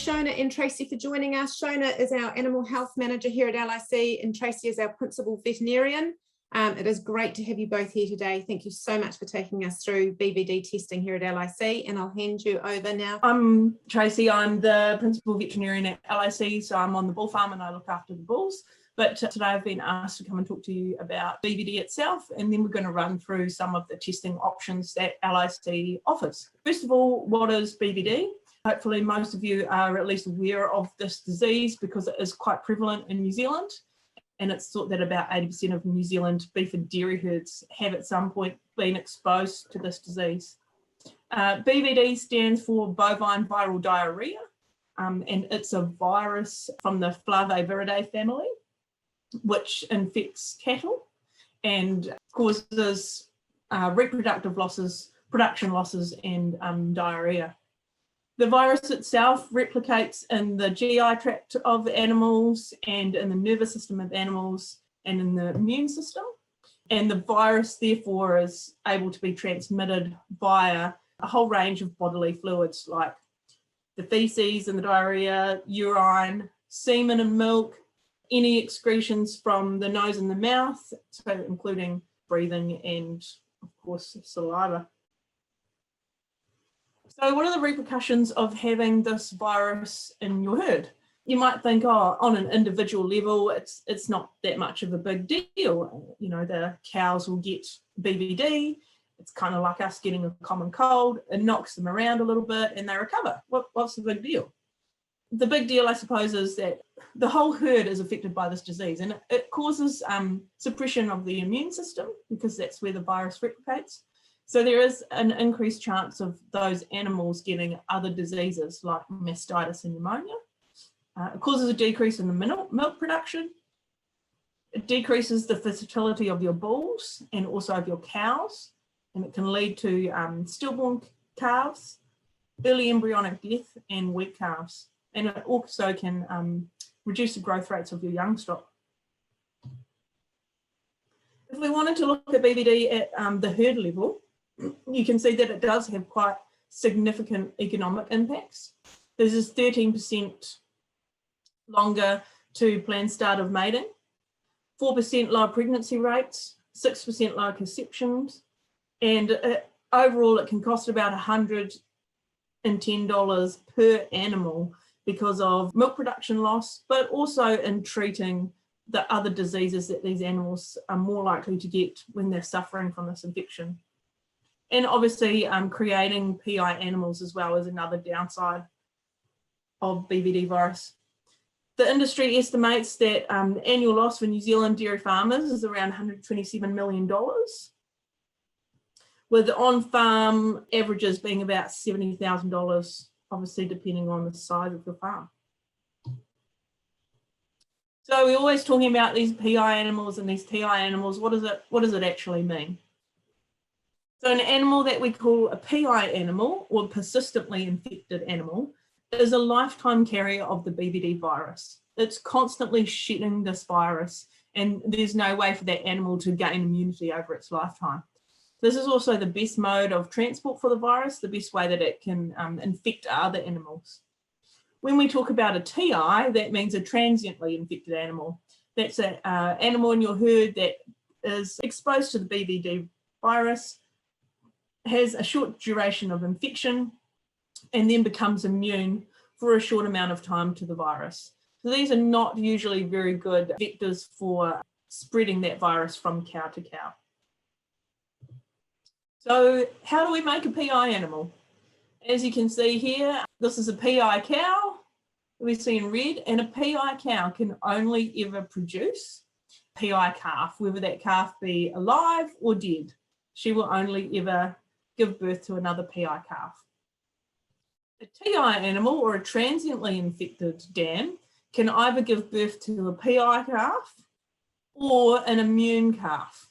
Shona and Tracey for joining us. Shona is our Animal Health Manager here at LIC and Tracey is our Principal Veterinarian. It is great to have you both here today. Thank you so much for taking us through BVD testing here at LIC, and I'll hand you over now. I'm Tracey, I'm the Principal Veterinarian at LIC, so I'm on the bull farm and I look after the bulls. But today I've been asked to come and talk to you about BVD itself, and then we're going to run through some of the testing options that LIC offers. First of all, what is BVD? Hopefully most of you are at least aware of this disease because it is quite prevalent in New Zealand. And it's thought that about 80% of New Zealand beef and dairy herds have at some point been exposed to this disease. BVD stands for bovine viral diarrhea, and it's a virus from the Flaviviridae family, which infects cattle and causes reproductive losses, production losses, and diarrhea. The virus itself replicates in the GI tract of animals and in the nervous system of animals and in the immune system. And the virus, therefore, is able to be transmitted via a whole range of bodily fluids like the feces and the diarrhea, urine, semen and milk, any excretions from the nose and the mouth, so including breathing and, of course, saliva. So what are the repercussions of having this virus in your herd? You might think, oh, on an individual level, it's not that much of a big deal. You know, the cows will get BVD. It's kind of like us getting a common cold. It knocks them around a little bit and they recover. What's the big deal? The big deal, I suppose, is that the whole herd is affected by this disease, and it causes suppression of the immune system because that's where the virus replicates. So there is an increased chance of those animals getting other diseases like mastitis and pneumonia. It causes a decrease in the milk production. It decreases the fertility of your bulls and also of your cows, and it can lead to stillborn calves, early embryonic death, and weak calves. And it also can reduce the growth rates of your young stock. If we wanted to look at BVD at the herd level, you can see that it does have quite significant economic impacts. This is 13% longer to planned start of mating, 4% lower pregnancy rates, 6% lower conceptions, and overall it can cost about $110 per animal because of milk production loss, but also in treating the other diseases that these animals are more likely to get when they're suffering from this infection. And obviously creating PI animals as well is another downside of BVD virus. The industry estimates that the annual loss for New Zealand dairy farmers is around $127 million, with on-farm averages being about $70,000, obviously depending on the size of the farm. So we're always talking about these PI animals and these TI animals. What does it actually mean? So an animal that we call a PI animal, or persistently infected animal, is a lifetime carrier of the BVD virus. It's constantly shedding this virus, and there's no way for that animal to gain immunity over its lifetime. This is also the best mode of transport for the virus, the best way that it can infect other animals. When we talk about a TI, that means a transiently infected animal. That's an animal in your herd that is exposed to the BVD virus, has a short duration of infection, and then becomes immune for a short amount of time to the virus. So these are not usually very good vectors for spreading that virus from cow to cow. So how do we make a PI animal? As you can see here, this is a PI cow we see in red, and a PI cow can only ever produce PI calf, whether that calf be alive or dead. She will only ever give birth to another PI calf. A TI animal, or a transiently infected dam, can either give birth to a PI calf or an immune calf.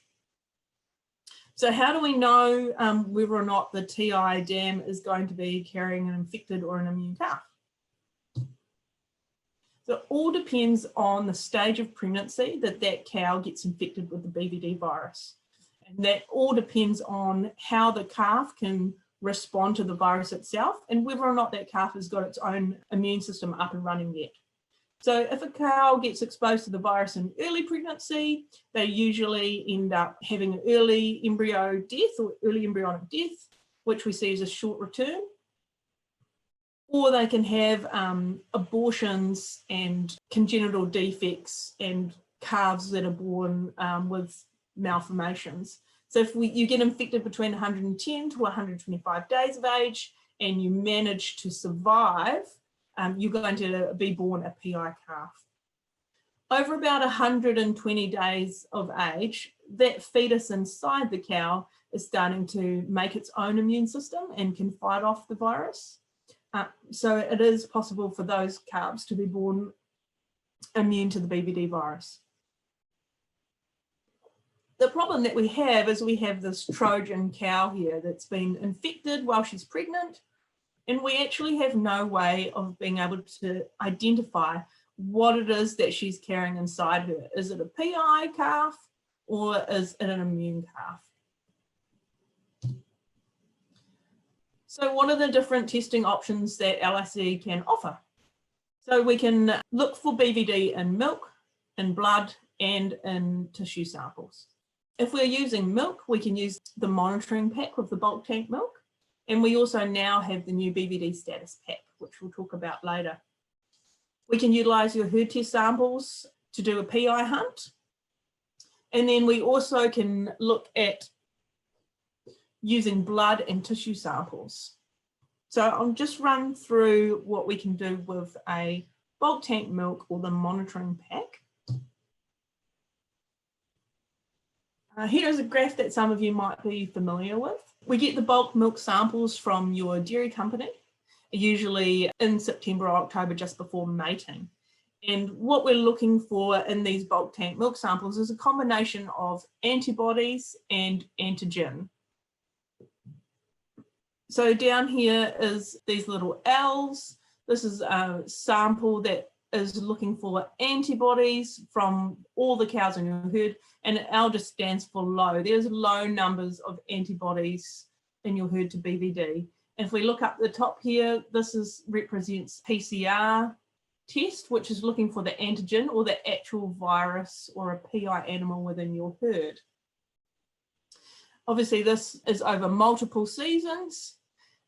So how do we know whether or not the TI dam is going to be carrying an infected or an immune calf? So it all depends on the stage of pregnancy that cow gets infected with the BVD virus. And that all depends on how the calf can respond to the virus itself and whether or not that calf has got its own immune system up and running yet. So if a cow gets exposed to the virus in early pregnancy, they usually end up having an early embryo death or early embryonic death, which we see as a short return. Or they can have abortions and congenital defects and calves that are born with malformations. So if you get infected between 110 to 125 days of age and you manage to survive, you're going to be born a PI calf. Over about 120 days of age, that fetus inside the cow is starting to make its own immune system and can fight off the virus. So it is possible for those calves to be born immune to the BVD virus. The problem that we have is we have this Trojan cow here that's been infected while she's pregnant, and we actually have no way of being able to identify what it is that she's carrying inside her. Is it a PI calf or is it an immune calf? So what are the different testing options that LIC can offer? So we can look for BVD in milk, in blood, and in tissue samples. If we're using milk, we can use the monitoring pack with the bulk tank milk. And we also now have the new BVD status pack, which we'll talk about later. We can utilize your herd test samples to do a PI hunt. And then we also can look at using blood and tissue samples. So I'll just run through what we can do with a bulk tank milk or the monitoring pack. Here's a graph that some of you might be familiar with. We get the bulk milk samples from your dairy company, usually in September or October, just before mating. And what we're looking for in these bulk tank milk samples is a combination of antibodies and antigen. So down here is these little L's. This is a sample that is looking for antibodies from all the cows in your herd, and L just stands for low. There's low numbers of antibodies in your herd to BVD. And if we look up the top here, this represents PCR test, which is looking for the antigen or the actual virus or a PI animal within your herd. Obviously, this is over multiple seasons.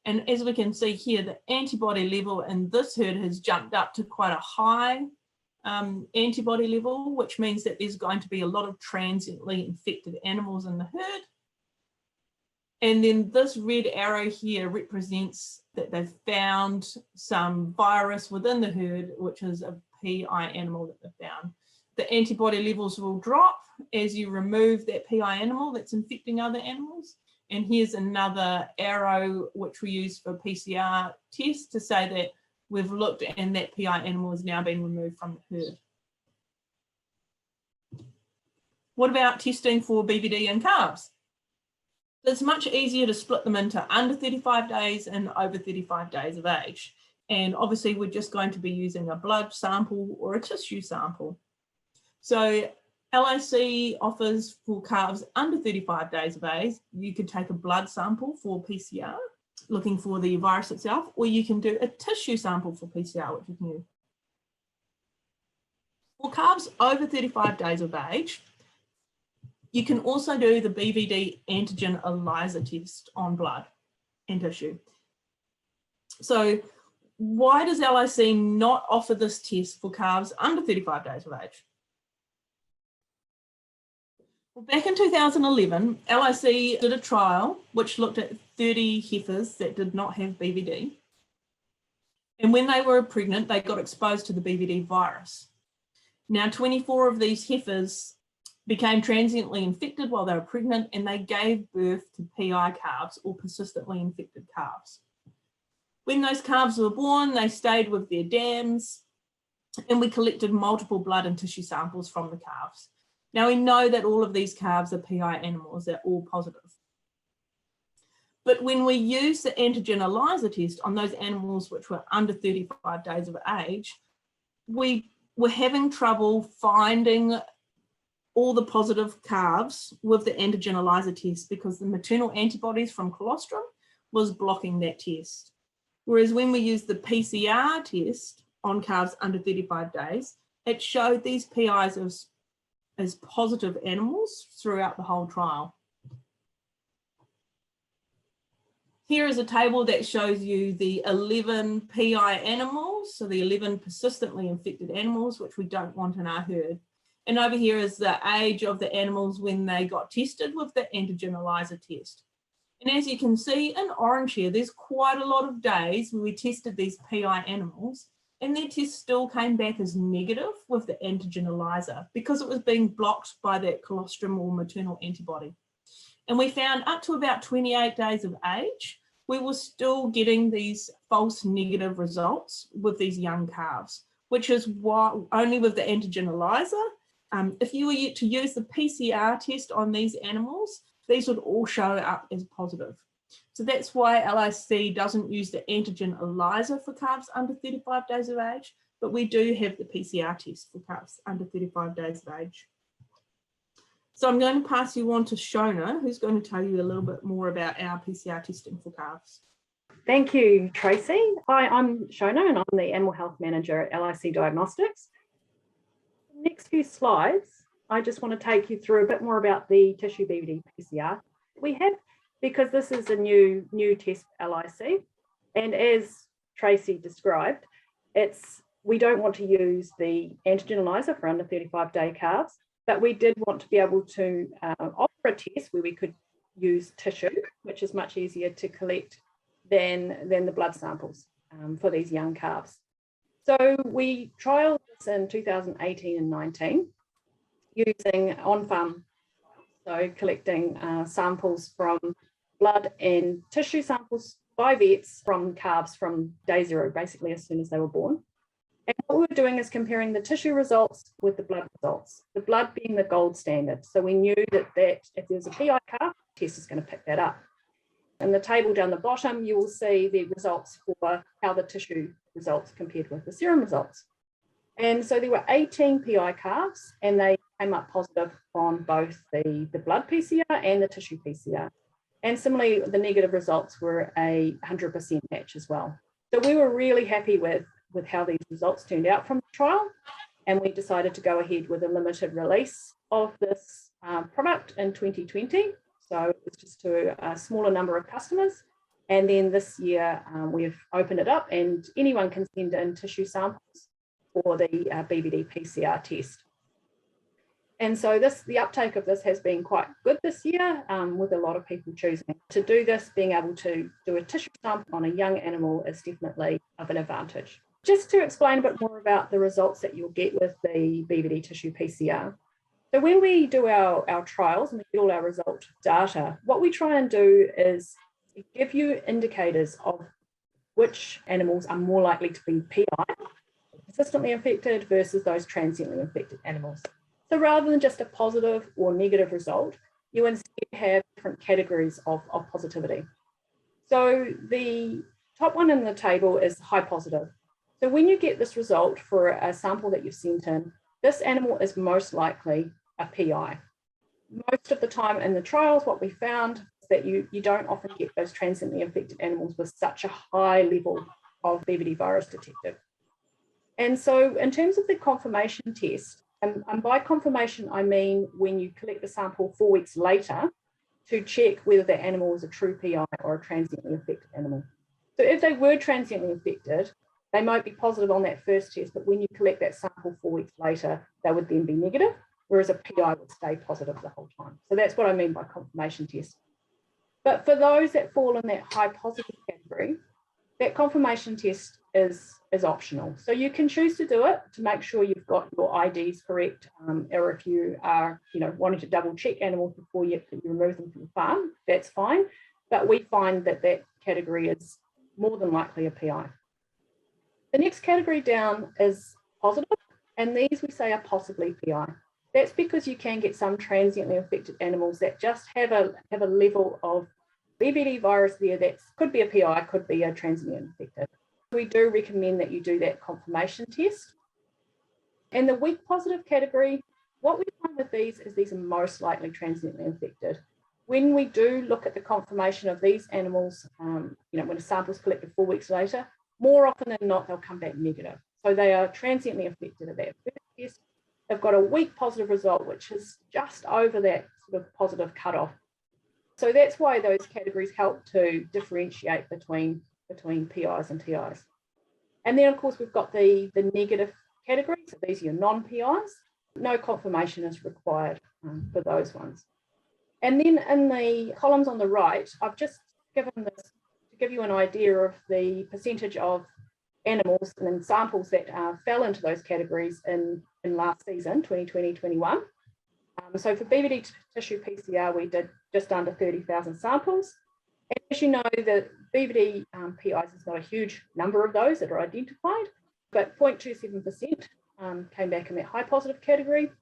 And as we can see here, the antibody level in this herd has jumped up to quite a high antibody level, which means that there's going to be a lot of transiently infected animals in the herd. And then this red arrow here represents that they've found some virus within the herd, which is a PI animal that they've found. The antibody levels will drop as you remove that PI animal that's infecting other animals. And here's another arrow which we use for PCR tests to say that we've looked and that PI animal has now been removed from the herd. What about testing for BVD in calves? It's much easier to split them into under 35 days and over 35 days of age. And obviously we're just going to be using a blood sample or a tissue sample. So LIC offers for calves under 35 days of age, you could take a blood sample for PCR, looking for the virus itself, or you can do a tissue sample for PCR, which is new. For calves over 35 days of age, you can also do the BVD antigen ELISA test on blood and tissue. So why does LIC not offer this test for calves under 35 days of age? Well, back in 2011, LIC did a trial which looked at 30 heifers that did not have BVD. And when they were pregnant, they got exposed to the BVD virus. Now, 24 of these heifers became transiently infected while they were pregnant, and they gave birth to PI calves or persistently infected calves. When those calves were born, they stayed with their dams, and we collected multiple blood and tissue samples from the calves. Now we know that all of these calves are PI animals, they're all positive. But when we use the antigen ELISA test on those animals which were under 35 days of age, we were having trouble finding all the positive calves with the antigen ELISA test because the maternal antibodies from colostrum was blocking that test. Whereas when we used the PCR test on calves under 35 days, it showed these PIs as positive animals throughout the whole trial. Here is a table that shows you the 11 PI animals, so the 11 persistently infected animals, which we don't want in our herd. And over here is the age of the animals when they got tested with the antigen ELISA test. And as you can see in orange here, there's quite a lot of days where we tested these PI animals and their test still came back as negative with the antigen ELISA because it was being blocked by that colostrum or maternal antibody. And we found up to about 28 days of age, we were still getting these false negative results with these young calves, which is why only with the antigen ELISA. If you were to use the PCR test on these animals, these would all show up as positive. So that's why LIC doesn't use the antigen ELISA for calves under 35 days of age, but we do have the PCR test for calves under 35 days of age. So I'm going to pass you on to Shona, who's going to tell you a little bit more about our PCR testing for calves. Thank you, Tracey. Hi, I'm Shona and I'm the Animal Health Manager at LIC Diagnostics. The next few slides, I just want to take you through a bit more about the tissue BVD PCR we have, because this is a new test for LIC. And as Tracey described, we don't want to use the antigen ELISA for under 35-day calves, but we did want to be able to offer a test where we could use tissue, which is much easier to collect than the blood samples for these young calves. So we trialled this in 2018 and 19 using on-farm, so collecting samples from blood and tissue samples by vets from calves from day zero, basically as soon as they were born. And what we were doing is comparing the tissue results with the blood results, the blood being the gold standard. So we knew that if there was a PI calf, the test is going to pick that up. In the table down the bottom, you will see the results for how the tissue results compared with the serum results. And so there were 18 PI calves, and they came up positive on both the blood PCR and the tissue PCR. And similarly, the negative results were a 100% match as well. So we were really happy with how these results turned out from the trial, and we decided to go ahead with a limited release of this product in 2020. So it was just to a smaller number of customers. And then this year we've opened it up and anyone can send in tissue samples for the BVD PCR test. And so the uptake of this has been quite good this year, with a lot of people choosing to do this. Being able to do a tissue sample on a young animal is definitely of an advantage. Just to explain a bit more about the results that you'll get with the BVD tissue PCR. So when we do our trials and we get all our result data, what we try and do is give you indicators of which animals are more likely to be PI, persistently infected, versus those transiently infected animals. So rather than just a positive or negative result, you instead have different categories of positivity. So the top one in the table is high positive. So when you get this result for a sample that you've sent in, this animal is most likely a PI. Most of the time in the trials, what we found is that you don't often get those transiently infected animals with such a high level of BVD virus detected. And so in terms of the confirmation test, and by confirmation, I mean when you collect the sample 4 weeks later to check whether the animal is a true PI or a transiently infected animal. So if they were transiently infected, they might be positive on that first test, but when you collect that sample 4 weeks later, they would then be negative, whereas a PI would stay positive the whole time. So that's what I mean by confirmation test. But for those that fall in that high positive category, that confirmation test is optional. So you can choose to do it to make sure you've got your IDs correct, or if you are wanting to double check animals before you remove them from the farm, that's fine. But we find that category is more than likely a PI. The next category down is positive, and these we say are possibly PI. That's because you can get some transiently infected animals that just have a level of BVD virus there that could be a PI, could be a transiently infected. We do recommend that you do that confirmation test. In the weak positive category, what we find with these is these are most likely transiently infected. when we do look at the confirmation of these animals, when a sample is collected 4 weeks later, more often than not, they'll come back negative. So they are transiently affected at that first test. They've got a weak positive result, which is just over that sort of positive cutoff. So that's why those categories help to differentiate between PIs and TIs. And then, of course, we've got the negative categories. So these are your non-PIs. No confirmation is required for those ones. And then in the columns on the right, I've just given this to give you an idea of the percentage of animals and samples that fell into those categories in last season, 2020-21. So for BVD tissue PCR, we did just under 30,000 samples. And as you know, the BVD PIs is not a huge number of those that are identified, but 0.27% came back in that high positive category.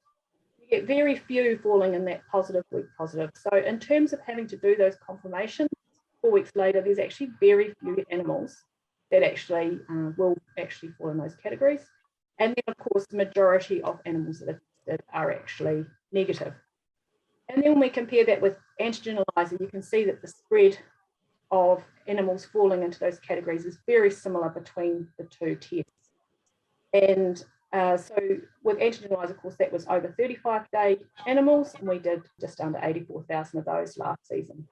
You get very few falling in that positive, weak positive. So in terms of having to do those confirmations 4 weeks later, there's actually very few animals that actually will actually fall in those categories. And then, of course, the majority of animals that are actually negative. And then when we compare that with antigen ELISA, you can see that the spread of animals falling into those categories is very similar between the two tests. And so with antigen ELISA, of course, that was over 35-day animals, and we did just under 84,000 of those last season.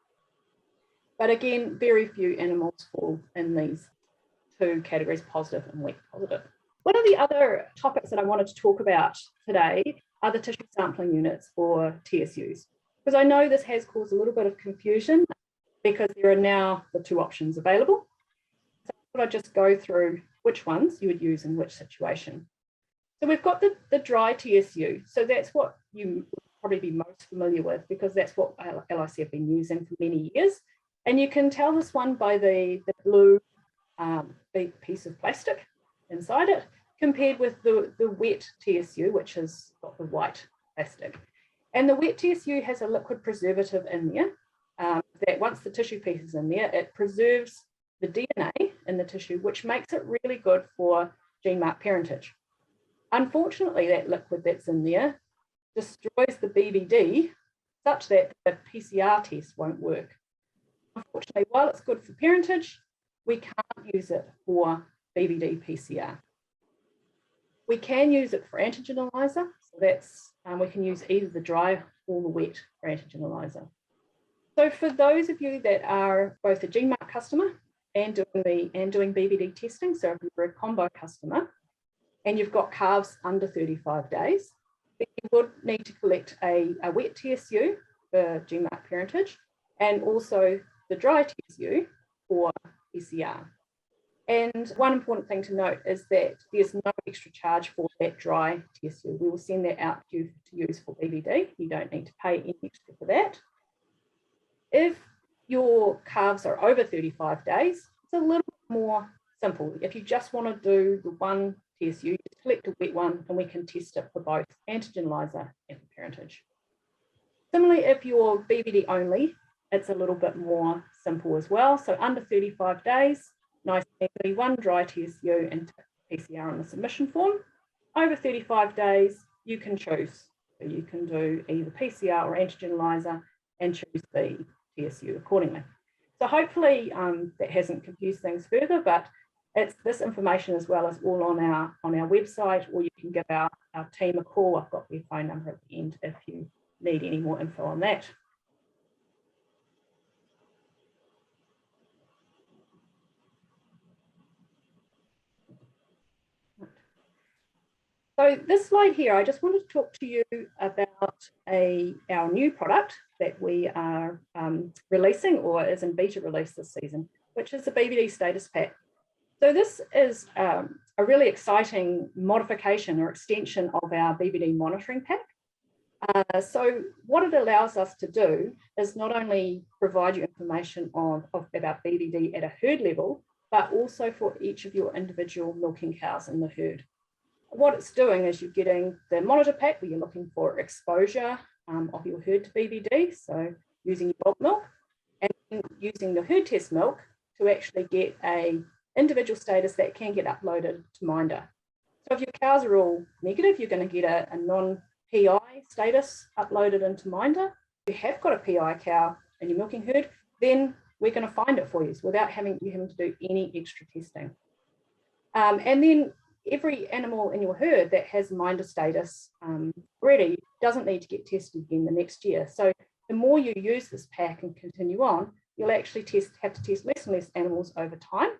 But again, very few animals fall in these two categories, positive and weak positive. One of the other topics that I wanted to talk about today are the tissue sampling units for TSUs, because I know this has caused a little bit of confusion because there are now the two options available. So I thought I'd just go through which ones you would use in which situation. So we've got the dry TSU. So that's what you would probably be most familiar with, because that's what LIC have been using for many years. And you can tell this one by the blue big piece of plastic inside it, compared with the wet TSU, which has got the white plastic. And the wet TSU has a liquid preservative in there that once the tissue piece is in there, it preserves the DNA in the tissue, which makes it really good for gene marked parentage. Unfortunately, that liquid that's in there destroys the BVD such that the PCR test won't work. Unfortunately, while it's good for parentage, we can't use it for BVD PCR. We can use it for antigen ELISA, so that's we can use either the dry or the wet for antigen ELISA. So for those of you that are both a GMARC customer and doing BVD testing, so if you're a combo customer and you've got calves under 35 days, then you would need to collect a wet TSU for GMARC parentage and also the dry TSU for PCR. And one important thing to note is that there's no extra charge for that dry TSU. We will send that out to you to use for BVD. You don't need to pay any extra for that. If your calves are over 35 days, it's a little bit more simple. If you just want to do the one TSU, you just collect a wet one and we can test it for both antigen ELISA and for parentage. Similarly, if you're BVD only, it's a little bit more simple as well. So under 35 days, nice and easily, one dry TSU and PCR on the submission form. Over 35 days, you can choose. So you can do either PCR or antigen ELISA and choose the TSU accordingly. So hopefully that hasn't confused things further, but it's this information as well as all on our website, or you can give our team a call. I've got their phone number at the end if you need any more info on that. So this slide here, I just wanted to talk to you about our new product that we are releasing, or is in beta release this season, which is the BVD status pack. So this is a really exciting modification or extension of our BVD monitoring pack. So what it allows us to do is not only provide you information about BVD at a herd level, but also for each of your individual milking cows in the herd. What it's doing is you're getting the monitor pack where you're looking for exposure of your herd to BVD, so using your bulk milk, and using the herd test milk to actually get a individual status that can get uploaded to Minder. So if your cows are all negative, you're going to get a non-PI status uploaded into Minder. If you have got a PI cow, in your milking herd, then we're going to find it for you without having to do any extra testing. And then every animal in your herd that has minder status already doesn't need to get tested again the next year. So the more you use this pack and continue on, you'll actually have to test less and less animals over time.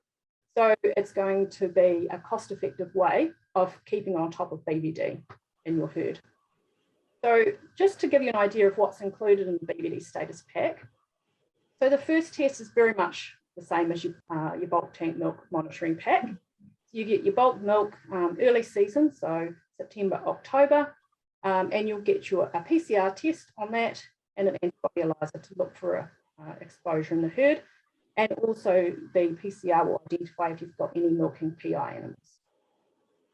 So it's going to be a cost-effective way of keeping on top of BVD in your herd. So just to give you an idea of what's included in the BVD status pack. So the first test is very much the same as your bulk tank milk monitoring pack. You get your bulk milk early season, so September, October, and you'll get a PCR test on that and an antibody ELISA to look for exposure in the herd. And also the PCR will identify if you've got any milking PI animals.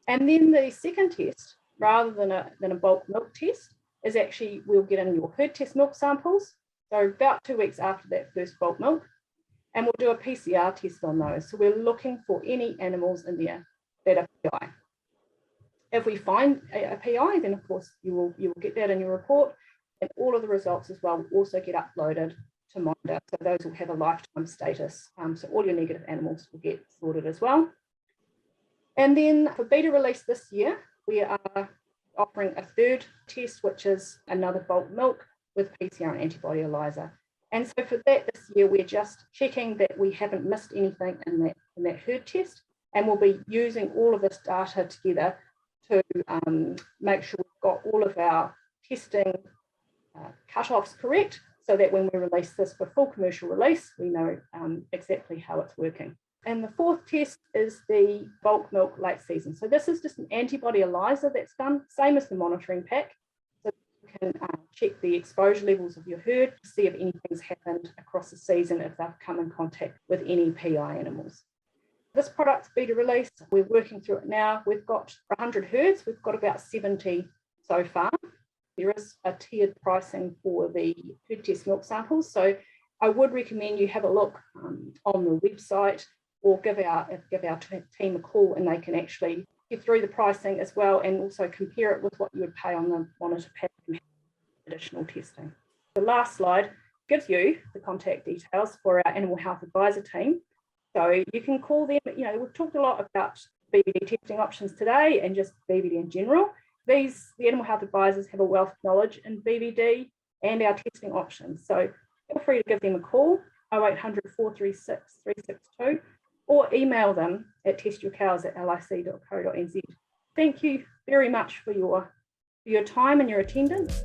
And then the second test, rather than a bulk milk test, is actually we'll get in your herd test milk samples. So about 2 weeks after that first bulk milk, and we'll do a PCR test on those. So we're looking for any animals in there that are PI. If we find a PI, then of course you will get that in your report, and all of the results as well will also get uploaded to Minder. So those will have a lifetime status. So all your negative animals will get sorted as well. And then for beta release this year, we are offering a third test, which is another bulk milk with PCR and antibody ELISA. And so for that this year, we're just checking that we haven't missed anything in that herd test, and we'll be using all of this data together to make sure we've got all of our testing cut-offs correct, so that when we release this for full commercial release, we know exactly how it's working. And the fourth test is the bulk milk late season. So this is just an antibody ELISA that's done, same as the monitoring pack. So you can check the exposure levels of your herd to see if anything's happened across the season, if they've come in contact with any PI animals. This product's beta release, we're working through it now. We've got 100 herds, we've got about 70 so far. There is a tiered pricing for the herd test milk samples. So I would recommend you have a look on the website, or give our team a call, and they can actually get through the pricing as well, and also compare it with what you would pay on the monitor pack and additional testing. The last slide gives you the contact details for our animal health advisor team. So you can call them. We've talked a lot about BVD testing options today and just BVD in general. The animal health advisors have a wealth of knowledge in BVD and our testing options. So feel free to give them a call, 0800 436 362, or email them at testyourcows@lic.co.nz. Thank you very much for your time and your attendance.